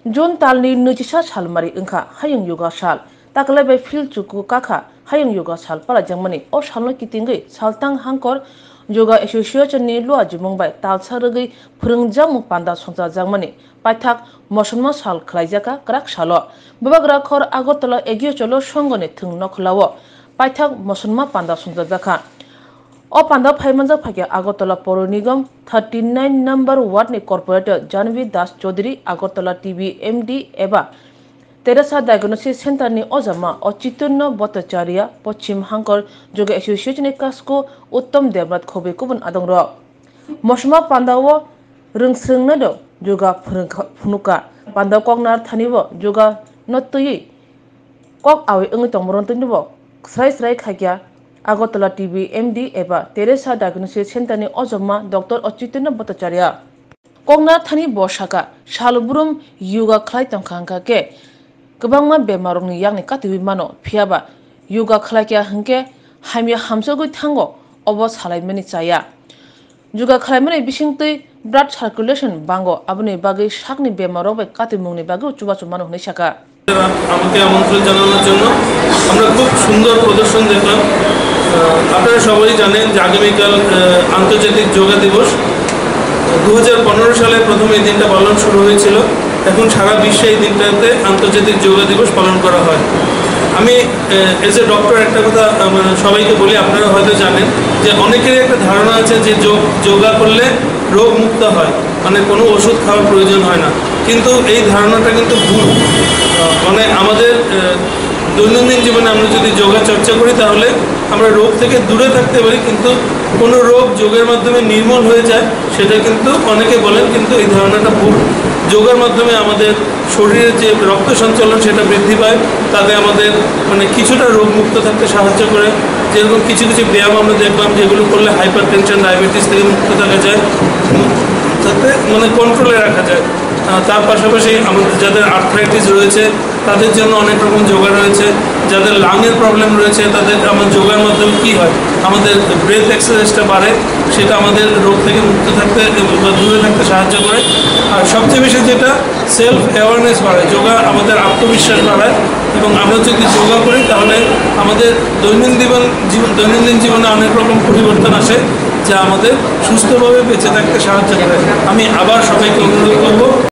Jun talni nujisa salmari engka hayang yoga sal taklai bai fil cuku kaka hayang yoga sal pala jangmani o salno kitinggai saltang hangkor yoga association ni lua jumong bai talsa regi phurungjang panda songja jangmani paithak mosunma sal khlaijaka krak salo babagra khor agotala egio cholo songone thung nokhlawo paithak mosunma panda songja jaka O panda phaimanja phakya Agartala Poro Nigam 39 number ward ni corporator Janvi Das Chaudhary Agartala TV MD eba Teresa Diagnosis Center ni ojama o Chitunno Bhattacharya Pochim Hangkor Yoga Association ni kasko Uttam Devnath Khobe kubun adongro Mosma pandawo rungsungna do yoga phnuka panda koknar thanibo yoga notui kok awi ung tongmoron tunibo srai khakya Agartala TV MD eba Teresa Diagnosis Center ni ojama Dr. Chitunno Bhattacharya Kongna thani boshaka salubrum yoga khlai tongkhangka ke gobangma bemarong ni yakni katiwi mano phiaba yoga khlaikya hingke hamya hamsogoi thango obo salaimani chaya yoga khlaimani bisingtui blood circulation bango aboni bagui sakni bemarong bai katimungni bagui chubachu mano hne saka আমাকে আমন্ত্রণ জানানোর জন্য আমরা খুব সুন্দর প্রদর্শন দেখলাম আপনারা সবাই জানেন যে আগামীকাল আন্তর্জাতিক যোগা দিবস 2015 সালে প্রথম এই দিনটা পালন শুরু হয়েছিল এখন সারা বিশ্বে এই দিনটাতে আন্তর্জাতিক যোগা দিবস পালন করা হয় আমি এজ এ ডক্টর একটা কথা সবাইকে বলি আপনারা হয়তো জানেন যে অনেকেরই একটা ধারণা আছে যে যোগা করলে রোগ মুক্ত হয় মানে কোনো ওষুধ খাওয়ার প্রয়োজন হয় না কিন্তু এই ধারণাটা কিন্তু ভুল মানে আমাদের দৈনন্দিন জীবনে আমরা যদি যোগা চর্চা করি তাহলে আমরা রোগ থেকে দূরে থাকতে পারি কিন্তু কোনো রোগ যোগের মাধ্যমে নির্মূল হয়ে যায় সেটা কিন্তু অনেকে বলেন কিন্তু এই ধারণাটা ভুল যোগের মাধ্যমে আমাদের শরীরের যে রক্ত সঞ্চালন সেটা বৃদ্ধি পায় তাতে আমাদের মানে কিছুটা রোগ মুক্ত থাকতে সাহায্য করে যেরকম কিছু ব্যায়াম আমরা দেখলাম যেগুলো করলে হাইপার টেনশন ডায়াবেটিস থেকে মুক্ত থাকা যায় তাতে মানে কন্ট্রোলে রাখা যায় তার পাশাপাশি আমাদের যাদের আর্থ্রাইটিস রয়েছে তাদের জন্য অনেক রকম যোগা রয়েছে যাদের লাংয়ের প্রবলেম রয়েছে তাদের আমার যোগার মাধ্যমে কী হয় আমাদের ব্রেথ এক্সারসাইজটা বাড়ে সেটা আমাদের রোগ থেকে মুক্ত থাকতে বা দূরে থাকতে সাহায্য করে আর সবচেয়ে বেশি যেটা সেলফ অ্যাওয়ারনেস বাড়ায় যোগা আমাদের আত্মবিশ্বাস বাড়ায় এবং আমরা যদি যোগা করি তাহলে আমাদের দৈনন্দিন জীবনে অনেক রকম পরিবর্তন আসে যা আমাদের সুস্থভাবে বেঁচে থাকতে সাহায্য করে আমি আবার সবাইকে অনুরোধ করব